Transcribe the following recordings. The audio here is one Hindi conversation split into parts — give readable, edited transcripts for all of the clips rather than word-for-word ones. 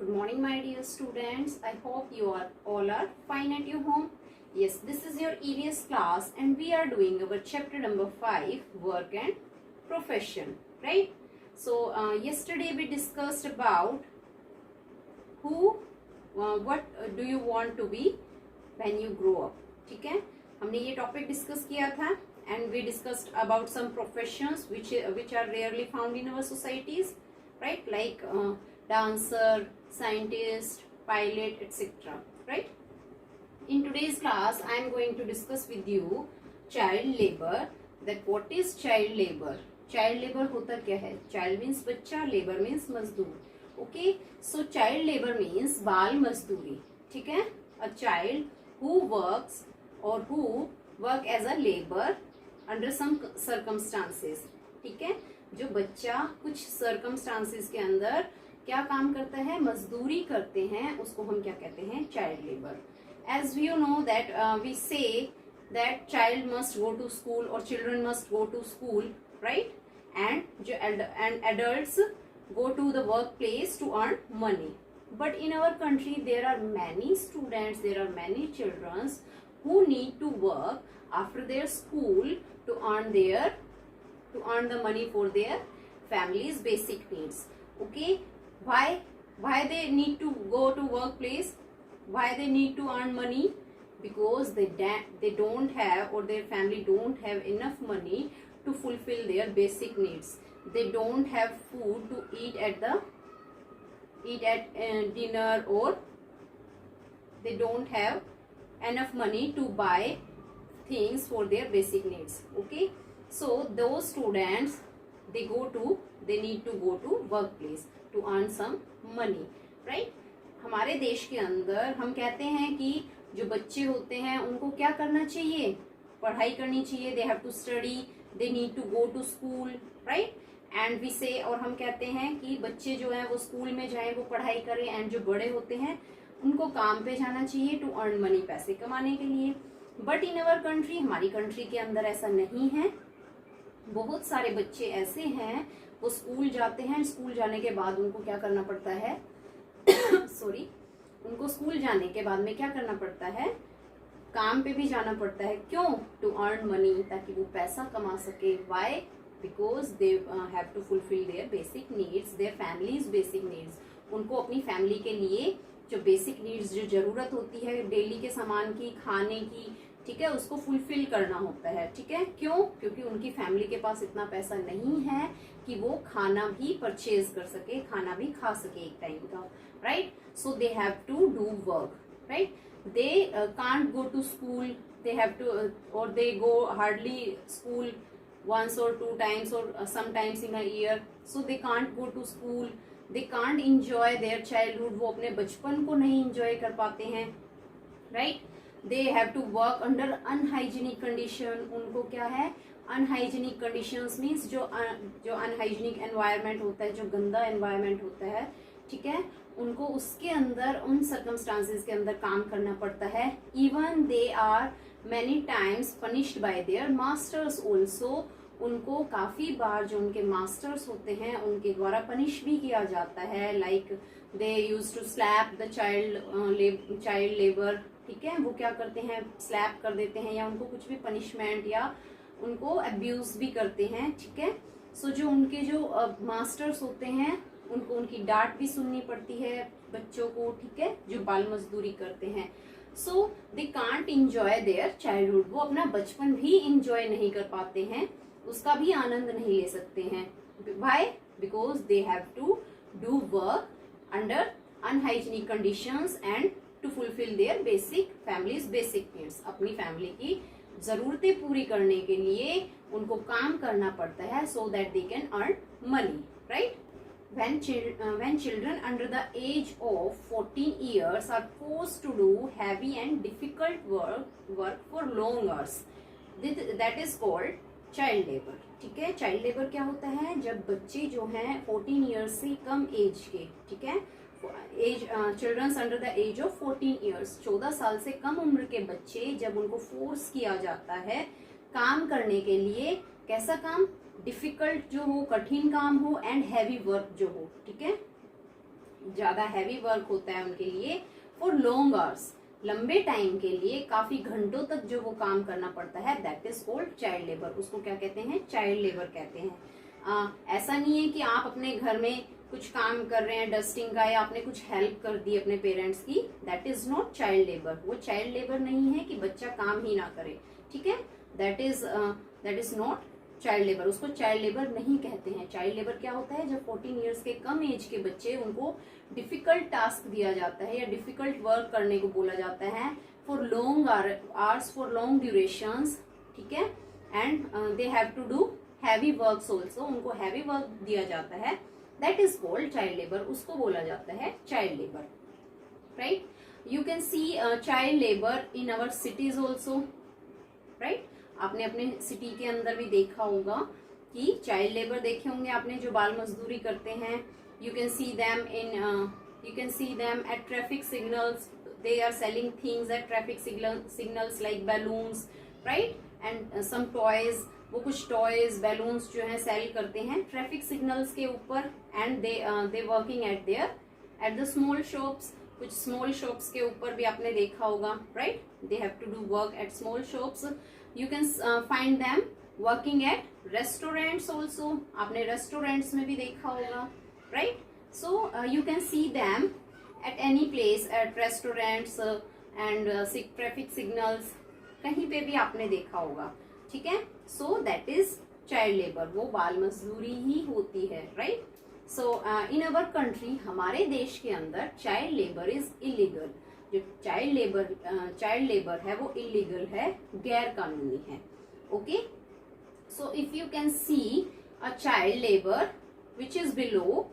Good morning, my dear students. I hope you are all are fine at your home. Yes, this is your EVS class and we are doing our chapter number 5, work and profession, right? So, yesterday we discussed about what do you want to be when you grow up, ठीक है? हमने ये टॉपिक डिस्कस किया था and we discussed about some professions which are rarely found in our societies, right? Like dancer, scientist, pilot, etc. Right? In today's class, I am going to discuss with you child labor. That what is child labor? Child labor होता क्या है? Child means बच्चा, labor means मजदूर. Okay? So child labor means बाल मजदूरी. ठीक है? A child who works or who work as a labor under some circumstances. ठीक है? जो बच्चा कुछ circumstances के अंदर क्या काम करता है, मजदूरी करते हैं, उसको हम क्या कहते हैं, child labour. As you know that we say that child must go to school or children must go to school, right? And adults go to the workplace to earn money. But in our country there are many students, there are many children who need to work after their school to earn the money for their family's basic needs. Okay, why they need to go to workplace, why they need to earn money? Because they don't have, or their family don't have enough money to fulfill their basic needs. They don't have food to eat at dinner, or they don't have enough money to buy things for their basic needs. Okay, so those students they need to go to workplace to earn some money, right? हमारे देश के अंदर हम कहते हैं कि जो बच्चे होते हैं उनको क्या करना चाहिए, पढ़ाई करनी चाहिए. They have to study, they need to go to school, right? And we say, और हम कहते हैं कि बच्चे जो हैं वो स्कूल में जाएं, वो पढ़ाई करें. एंड जो बड़े होते हैं उनको काम पे जाना चाहिए टू अर्न मनी, पैसे कमाने के लिए. बट इन अवर कंट्री, हमारी कंट्री के अंदर ऐसा नहीं है. बहुत सारे बच्चे ऐसे हैं वो स्कूल जाते हैं, स्कूल जाने के बाद उनको क्या करना पड़ता है सॉरी उनको स्कूल जाने के बाद में क्या करना पड़ता है, काम पे भी जाना पड़ता है. क्यों? टू अर्न मनी, ताकि वो पैसा कमा सके. Why? Because they have to fulfil their basic needs, their families basic needs. उनको अपनी फैमिली के लिए जो बेसिक नीड्स, जो जरूरत होती है डेली के सामान की, खाने की, ठीक है, उसको फुलफिल करना होता है. ठीक है? क्यों? क्योंकि उनकी फैमिली के पास इतना पैसा नहीं है कि वो खाना भी परचेज कर सके, खाना भी खा सके एक टाइम का, right? So they have to do work, right? They can't go to school, they have to, और they go hardly school once or 2 times or sometimes in a year. So they can't go to school, they can't enjoy their childhood. वो अपने बचपन को नहीं enjoy कर पाते हैं, right? They have to work under unhygienic condition. उनको क्या है, unhygienic conditions means जो unhygienic environment होता है, जो गंदा environment होता है, ठीक है, उनको उसके अंदर, उन circumstances के अंदर काम करना पड़ता है. Even they are many times punished by their masters also. उनको काफी बार जो उनके मास्टर्स होते हैं उनके द्वारा पनिश भी किया जाता है. Like they use to slap the child labour. ठीक है, वो क्या करते हैं, स्लैप कर देते हैं, या उनको कुछ भी पनिशमेंट या उनको अब्यूज भी करते हैं. ठीक है, सो जो उनके जो मास्टर्स होते हैं उनको उनकी डांट भी सुननी पड़ती है बच्चों को. ठीक है, जो बाल मजदूरी करते हैं. So they can't enjoy their childhood. वो अपना बचपन भी इंजॉय नहीं कर पाते हैं, उसका भी आनंद नहीं ले सकते हैं. Why? Because they have to do work under unhygienic conditions and to fulfil their basic families basic needs. अपनी फैमिली की जरूरतें पूरी करने के लिए उनको काम करना पड़ता है, सो that they can earn money, right? When children under the age of 14 years are forced to do heavy and difficult work for long hours, that is called child labor. ठीक है, child labor क्या होता है, जब बच्चे जो हैं 14 years से कम एज के, ठीक है, childrens under the age of 14 years, 14 साल से कम उम्र के बच्चे, जब उनको फोर्स किया जाता है काम करने के लिए. कैसा काम? डिफिकल्ट जो हो, कठिन काम हो, एंड हैवी वर्क जो हो. ठीक है, ज़्यादा हैवी वर्क होता है उनके लिए, फॉर लॉन्ग आवर्स, लंबे टाइम के लिए काफी घंटों तक जो वो काम करना पड़ता है, that is called child labour. उसको क्या कहते हैं? चाइल्ड लेबर कहते हैं। ऐसा नहीं है कि आप अपने घर में कुछ काम कर रहे हैं डस्टिंग का, या आपने कुछ हेल्प कर दी अपने पेरेंट्स की, that is not child labour. वो चाइल्ड लेबर नहीं है कि बच्चा काम ही ना करे, ठीक है, that is not child labour. उसको चाइल्ड लेबर नहीं कहते हैं। चाइल्ड लेबर क्या होता है? जब 14 ईयर्स के कम एज के बच्चे, उनको डिफिकल्ट टास्क दिया जाता है या डिफिकल्ट वर्क करने को बोला जाता है, for long hours, for long durations, ठीक है, and they have to do heavy works also, उनको हैवी वर्क दिया जाता है, that is called child labour. उसको बोला जाता है child labour, right. You can see child labour in our cities also, right. आपने अपने सिटी के अंदर भी देखा होगा कि चाइल्ड लेबर देखे होंगे आपने, जो बाल मजदूरी करते हैं। You can see them at traffic signals, they are selling things at traffic signals like balloons, right, and some toys. वो कुछ टॉयज, बैलून्स जो है सेल करते हैं ट्रैफिक सिग्नल्स के ऊपर, and they working at the small shops. कुछ स्मॉल शॉप्स के ऊपर भी आपने देखा होगा, right, they have to do work at small shops. You can find them working at restaurants also. आपने रेस्टोरेंट्स में भी देखा होगा, right? So you can see them at any place, at restaurants and traffic signals, कहीं पे भी आपने देखा होगा, ठीक है। So that is child labor, वो बाल मजदूरी ही होती है, right? So in our country, हमारे देश के अंदर चाइल्ड लेबर इज इलीगल। जो चाइल्ड लेबर है वो इलीगल है, गैर कानूनी है, okay. So if you can see a child labour which is below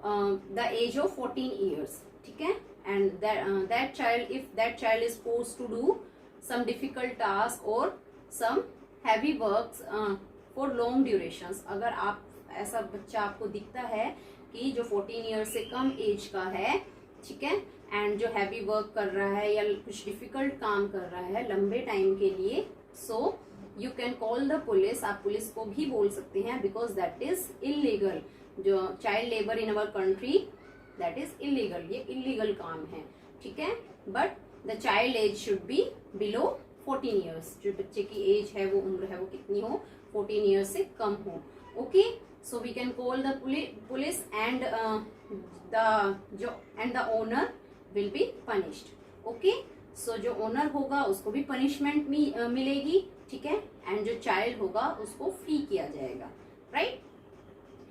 the age of 14 years, ठीक है, and that child, if that child is forced to do some difficult task और some heavy works for long durations. अगर आप ऐसा बच्चा आपको दिखता है कि जो 14 ईयर्स से कम एज का है, ठीक है, एंड जो हैवी वर्क कर रहा है या कुछ डिफिकल्ट काम कर रहा है लंबे टाइम के लिए, so you can call the police. आप पुलिस को भी बोल सकते हैं, बिकॉज दैट इज इलीगल। जो child labour in our country, that is illegal, ये इलीगल काम है, ठीक है। But the child age should be below 14 years. जो बच्चे की एज है, वो उम्र है, वो कितनी हो? 14 ईयर्स से कम हो, okay. So we can call the police and the owner will be punished, okay? So जो ओनर होगा उसको भी पनिशमेंट मिलेगी, ठीक है, एंड जो चाइल्ड होगा उसको फ्री किया जाएगा, राइट।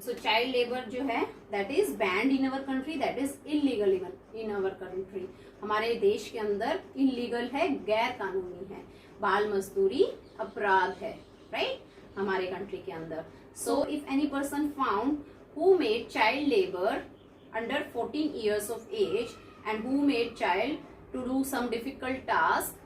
सो चाइल्ड लेबर जो है that is band in our country, that is illegal in our country. हमारे देश के अंदर इलीगल है, गैर कानूनी है, बाल मजदूरी अपराध है, राइट, हमारे कंट्री के अंदर। So if any person found who made child labour under 14 years of age and who made child to do some difficult task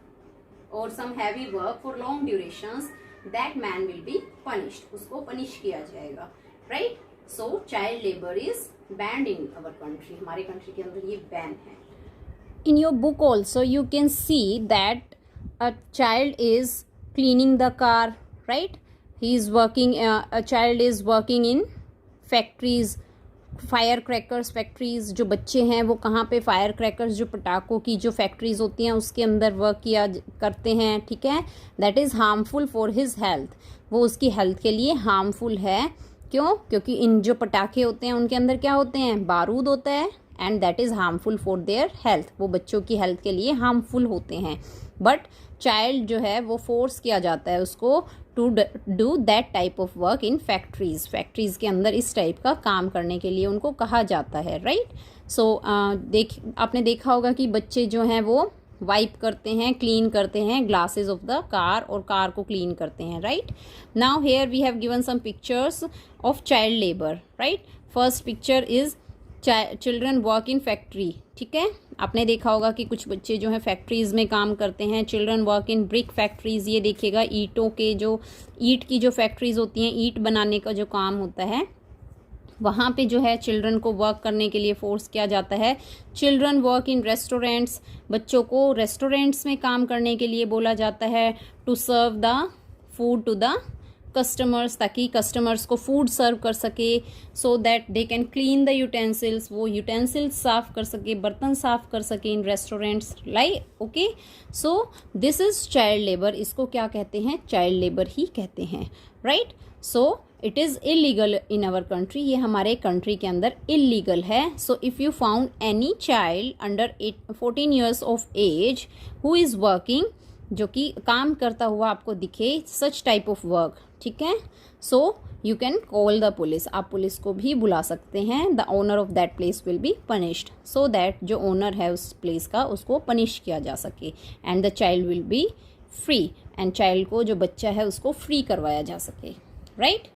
or some heavy work for long durations, that man will be punished. उसको punish किया जाएगा, right? So child labor is banned in our country. हमारे country के अंदर ये ban है. In your book also you can see that a child is cleaning the car, right? He is working. A child is working in factories. Fire crackers factories, जो बच्चे हैं वो कहाँ पे फायर क्रैकर्स, जो पटाखों की जो फैक्ट्रीज होती हैं उसके अंदर वर्क करते हैं, ठीक है। That is harmful for his health, वो उसकी हेल्थ के लिए हार्मफुल है। क्यों? क्योंकि इन जो पटाखे होते हैं उनके अंदर क्या होते हैं? बारूद होता है, and that is harmful for their health, वो बच्चों की हेल्थ के लिए हार्मफुल होते हैं। बट चाइल्ड जो है वो फोर्स किया जाता है उसको to do that type of work in factories के अंदर इस टाइप का काम करने के लिए उनको कहा जाता है, राइट। सो आपने देखा होगा कि बच्चे जो हैं वो वाइप करते हैं, क्लीन करते हैं ग्लासेस ऑफ द कार, और कार को क्लीन करते हैं, right. Now here we have given some pictures of child labour, right. First picture is children work in factory, ठीक है। आपने देखा होगा कि कुछ बच्चे जो हैं फैक्ट्रीज़ में काम करते हैं। चिल्ड्रन वर्क इन ब्रिक फैक्ट्रीज़, ये देखिएगा ईंटों के जो ईंट की जो फैक्ट्रीज़ होती हैं, ईंट बनाने का जो काम होता है, वहाँ पे जो है चिल्ड्रन को वर्क करने के लिए फोर्स किया जाता है। चिल्ड्रन वर्क इन रेस्टोरेंट्स, बच्चों को रेस्टोरेंट्स में काम करने के लिए बोला जाता है, to serve the food to the customers, ताकि कस्टमर्स को फूड सर्व कर सके, so that they can clean the utensils, वो यूटेंसिल्स साफ कर सके, बर्तन साफ कर सके in restaurants, like okay. So this is child labour, इसको क्या कहते हैं, चाइल्ड लेबर ही कहते हैं, right. So it is illegal in our country, ये हमारे कंट्री के अंदर इलीगल है। So if you found any child under 14 years of age who is working, जो कि काम करता हुआ आपको दिखे, सच टाइप ऑफ वर्क, ठीक है, सो you can call the police, आप पुलिस को भी बुला सकते हैं। The owner of that place will be punished, so that जो ओनर है उस प्लेस का उसको पनिश किया जा सके, and the child will be free, and child को, जो बच्चा है उसको फ्री करवाया जा सके, राइट।